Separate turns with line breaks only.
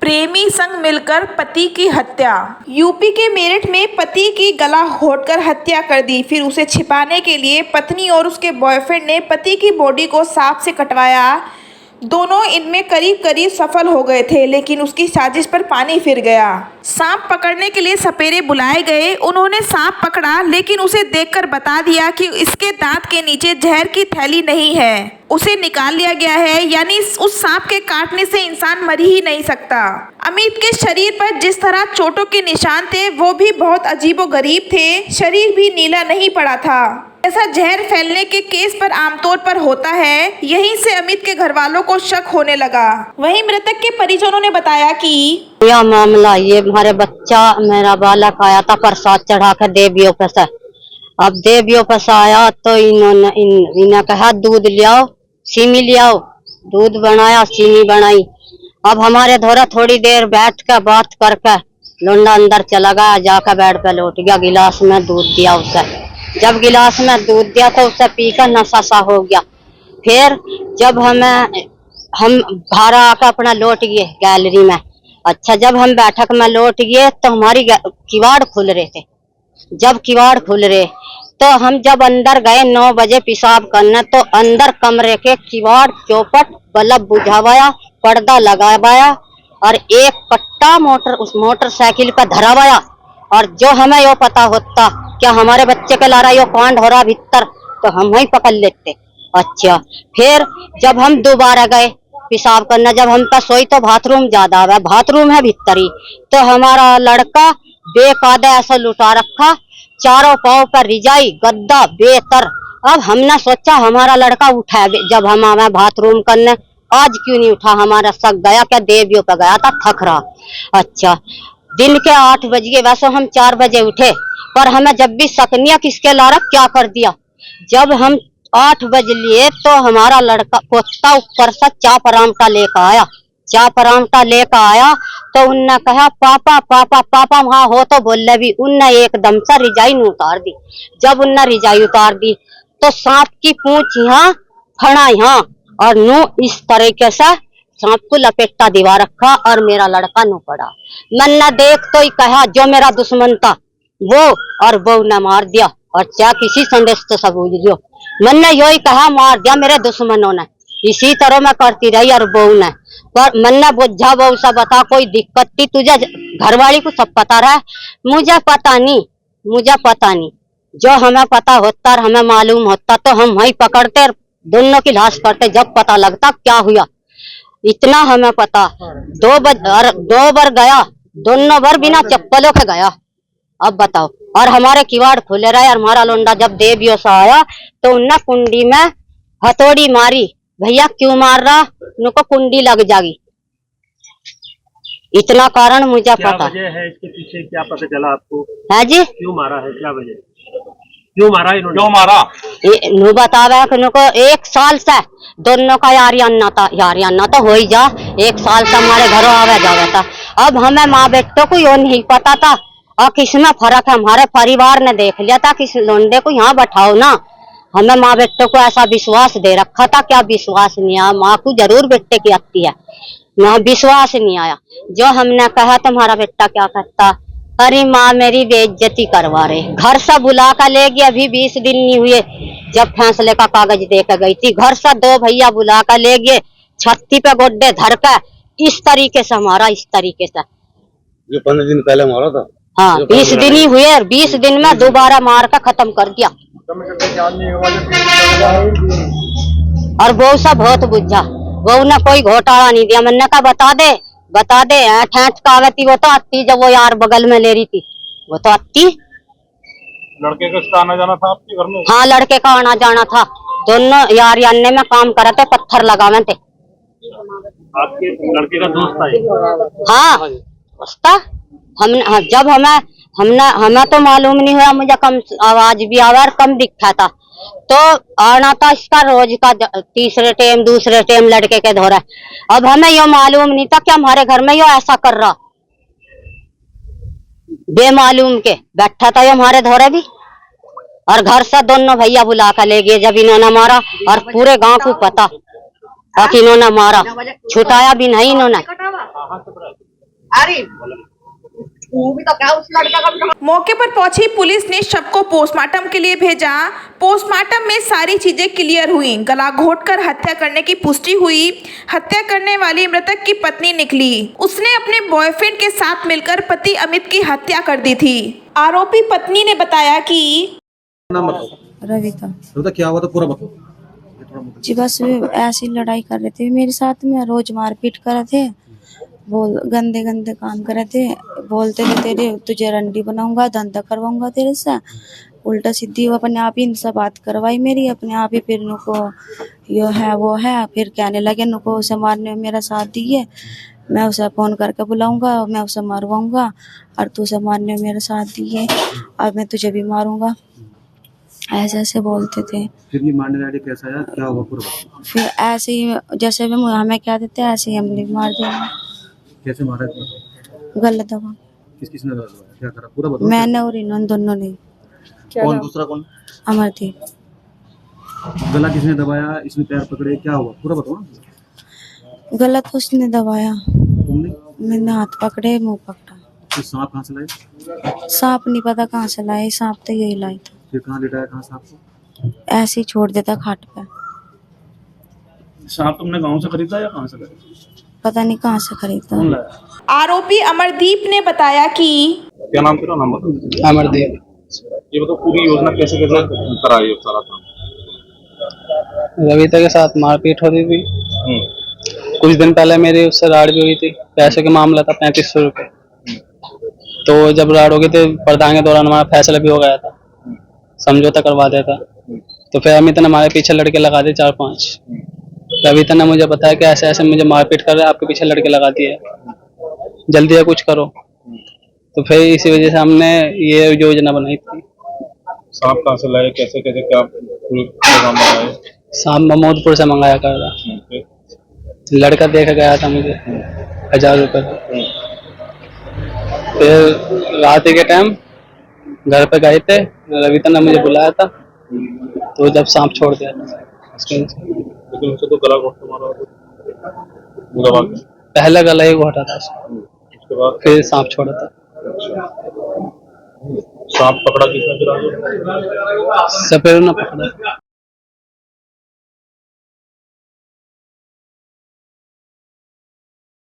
प्रेमी संग मिलकर पति की हत्या। यूपी के मेरठ में पति की गला घोंटकर हत्या कर दी। फिर उसे छिपाने के लिए पत्नी और उसके बॉयफ्रेंड ने पति की बॉडी को सांप से कटवाया। दोनों इनमें करीब करीब सफल हो गए थे, लेकिन उसकी साजिश पर पानी फिर गया। सांप पकड़ने के लिए सपेरे बुलाए गए। उन्होंने सांप पकड़ा, लेकिन उसे देखकर बता दिया कि इसके दांत के नीचे जहर की थैली नहीं है। उसे निकाल लिया गया है, यानी उस सांप के काटने से इंसान मर ही नहीं सकता। अमित के शरीर पर जिस तरह चोटों के निशान थे, वो भी बहुत अजीबोगरीब थे। शरीर भी नीला नहीं पड़ा था। ऐसा जहर फैलने के केस पर आमतौर पर होता है। यहीं से अमित के घर वालों को शक होने लगा। वहीं मृतक के परिजनों ने बताया कि
यह मामला ये हमारे बच्चा मेरा बालक आया था प्रसाद चढ़ा कर देवियों पे से। अब देवियों पे से आया तो इन्होंने कहा दूध ले आओ, सीमी ले आओ। दूध बनाया, सीमी बनाई। अब हमारे धोरा थोड़ी देर बैठ कर बात करके लौंडा अंदर चला गया। जाकर बेड पे लौट गया। गिलास में दूध दिया उसे। जब गिलास में दूध दिया तो उसे पीकर नशा सा हो गया। फिर जब हम बाहर आकर अपना लौट गए गैलरी में। अच्छा, जब हम बैठक में लौट गए तो हमारी किवाड़ खुल रहे थे। जब किवाड़ खुल रहे तो हम जब अंदर गए 9 बजे पेशाब करने, तो अंदर कमरे के किवाड़ चौपट बल्ब बुझावाया, पर्दा लगावाया और एक कट्टा उस मोटरसाइकिल पर धरावाया। और जो हमें यो पता होता क्या हमारे बच्चे के लारा यो कांड हो रहा भीतर, तो हम वही पकड़ लेते। अच्छा, फिर जब हम दोबारा गए पेशाब करना, जब हम का सोई तो बाथरूम ज्यादा है, बाथरूम है भीतर ही, तो हमारा लड़का बेकायदा ऐसा लुटा रखा, चारों पाँव पर रिजाई, गद्दा बेतर। अब हमने सोचा हमारा लड़का उठा। जब हम आवे बाथरूम करने, आज क्यों नहीं उठा? हमारा शक गया क्या देवियों पे गया था, थक रहा। अच्छा, दिन के 8 बज गए। वैसे हम 4 बजे उठे, पर हमें जब भी सकनिया किसके लारा क्या कर दिया। जब हम 8 बज लिए तो हमारा लड़का पोता ऊपर से चाप आरामटा लेकर आया। चाप आरामटा लेकर आया तो उनने कहा पापा पापा पापा। वहां हो तो बोले भी। उनने एकदम से रिजाई उतार दी। जब उनने रिजाई उतार दी तो सांप की पूंछ यहाँ, फड़ा यहाँ, और नू इस तरीके से सांप को लपेटा दिवा रखा और मेरा लड़का नू पड़ा। मैंने देख तो ही कहा जो मेरा दुश्मन था वो, और वो ने मार दिया। और क्या किसी संदेश तो सबूत दियो। मैंने यो ही कहा मार दिया मेरे दुश्मनों ने। इसी तरह मैं करती रही और बहू ने। पर मैंने बुझा बहू सा बता कोई दिक्कत थी तुझे? घरवाली को सब पता रहा। मुझे पता नहीं। जो हमें पता होता और हमें मालूम होता तो हम वही पकड़ते, दोनों की लाश करते। जब पता लगता क्या हुआ, इतना हमें पता। 2 बार गया, दोनों बार बिना चप्पलों के गया। अब बताओ। और हमारे किवाड़ खुले रहे। और हमारा लोंडा जब देवियों से आया तो उनने कुंडी में हथौड़ी मारी। भैया क्यों मार रहा? उनको कुंडी लग जाएगी। इतना कारण मुझे पता।
क्या वजह है इसके पीछे, क्या पता चला आपको?
है जी,
क्यों मारा है? क्या वजह, क्यों मारा इन्होंने?
क्यों मारा?
नू बतावे कि उनको 1 साल से दोनों का यारियाना तो हो ही जा। 1 साल से हमारे घरों आवे जावे था। अब हमें माँ बेटों को यो नहीं पता था। और किसमें फर्क है, हमारे परिवार ने देख लिया था कि लोंडे को यहाँ बैठाओ ना। हमें माँ बेटों को ऐसा विश्वास दे रखा था। क्या विश्वास नहीं आया? माँ को जरूर बेटे की आती है, ना विश्वास नहीं आया। जो हमने कहा तुम्हारा बेटा क्या करता, अरे माँ मेरी बेइज्जती करवा रहे। घर से बुला कर ले गई, अभी 20 दिन नहीं हुए जब फैसले का कागज देकर गई थी। घर से 2 भैया बुला कर ले गए, छत्ती पे गोड्डे धर कर इस तरीके से हमारा, इस तरीके से।
जो 15 दिन पहले मारा था।
हाँ, 20 दिन ही हुए और 20 दिन में दोबारा मार कर खत्म कर दिया। और वो सब बहुत बुझा। वो ने कोई घोटाला नहीं दिया। मैंने कहा बता दे ठेठ का आती। वो तो आती जब वो यार बगल में ले रही थी, वो तो आती।
लड़के का आना जाना था आपके घर में?
हाँ, लड़के का आना जाना था। दोनों यार याने में काम करे थे, पत्थर लगावे थे।
आपके लड़के का दोस्त था?
हाँ, उसका जब हमें तो मालूम नहीं हुआ। मुझे कम आवाज भी आवा और कम दिखा था। तो आना था इसका रोज का 3रे टाइम 2रे टाइम लड़के के धोरा। अब हमें यो मालूम नहीं था कि हमारे घर में यो ऐसा कर रहा। बेमालूम के बैठा था यो हमारे धोरे भी। और घर से दोनों भैया बुला कर ले गए जब इन्होंने मारा। और पूरे गांव को पता कि इन्होंने मारा, छुटाया भी नहीं इन्होंने।
मौके पर पहुंची पुलिस ने शव को पोस्टमार्टम के लिए भेजा। पोस्टमार्टम में सारी चीजें क्लियर हुई। गला घोंटकर हत्या करने की पुष्टि हुई। हत्या करने वाली मृतक की पत्नी निकली। उसने अपने बॉयफ्रेंड के साथ मिलकर पति अमित की हत्या कर दी थी। आरोपी पत्नी ने बताया कि
नाम बताओ।
रविता
रविता, क्या हुआ था पूरा बताओ। ये थोड़ा मुझे-
जी बस ऐसी लड़ाई कर रहे थे मेरे साथ में, रोज मारपीट कर रहे थे, बोल गंदे गंदे काम कर रहे थे, बोलते थे तेरे तुझे रंडी बनाऊंगा, धंधा करवाऊंगा तेरे से। उल्टा सीधी वो अपने आप ही इनसे बात करवाई मेरी, अपने आप ही फिर नुको यो है वो है, फिर कहने लगे नुको उसे मारने में मेरा साथ दिए, मैं उसे फोन करके बुलाऊंगा, मैं उसे मारवाऊंगा और तू उसे मारने में मेरा साथ दिए, अब मैं तुझे भी मारूंगा, ऐसे ऐसे बोलते थे।
फिर ये मारने वाले कैसा आया, क्या हुआ पूरा बताओ।
फिर ऐसे ही जैसे भी हमें क्या देते ऐसे ही हमने भी मार दिया।
कैसे मारा इतना?
गलत दबा
किस किसने दबाया, क्या करा पूरा बताओ।
मैंने और इन्होंने दोनों ने।
कौन दूसरा कौन?
अमरदीप।
गला किसने दबाया, इसने पैर पकड़े, क्या हुआ पूरा बताओ ना।
गलत उसने दबाया,
तुमने?
मैंने हाथ पकड़े, मुंह पकड़ा।
फिर सांप कहाँ से लाए?
सांप नहीं पता कहाँ से लाए, सांप तो यही लाई था,
फिर कहाँ लिटाया, कहाँ सांप को?
ऐसे ही छोड़ देता खाट पे।
सांप तुमने गांव से खरीदा या कहाँ से खरीदा?
पता नहीं कहाँ से खरीदा।
कौन लाया?
आरोपी अमरदीप ने बताया कि
क्या नाम तेरा, नाम बताओ।
अमरदीप।
ये बताओ पूरी योजना कैसे कैसे कराई सारा काम?
रविता के साथ मारपीट होती थी। कुछ दिन पहले मेरी उससे राड़ भी हुई थी, पैसे का मामला था, 3500 रुपये। तो जब राड़ हो गई थी, प्रधान के दौरान हमारा फैसला भी हो गया था, समझौता करवा दिया था। तो फिर अमित ने हमारे पीछे लड़के लगा दिए 4-5। रविता ने मुझे बताया कि ऐसे ऐसे मुझे मारपीट कर रहे हैं, आपके पीछे लड़के लगा दिए, जल्दी से कुछ करो। तो फिर इसी वजह से हमने ये योजना बनाई थी।
सांप कहाँ से लाए, कैसे कैसे क्या पूरी प्रोग्राम बनाए?
शाम महमूदपुर से मंगाया कर रहा, लड़का देख गया था मुझे 1000 रुपये का। फिर रात के टाइम घर पे गए थे, रविता ने मुझे बुलाया था, तो जब सांप छोड़ दिया था
लेकिन उसे तो गला घोट के मारा दबा के।
पहले गला ही घोटा था उसको,
उसके बाद
फिर सांप छोड़ा था।
सांप पकड़ा किसने फिर आगे?
सपेरों ने पकड़ा।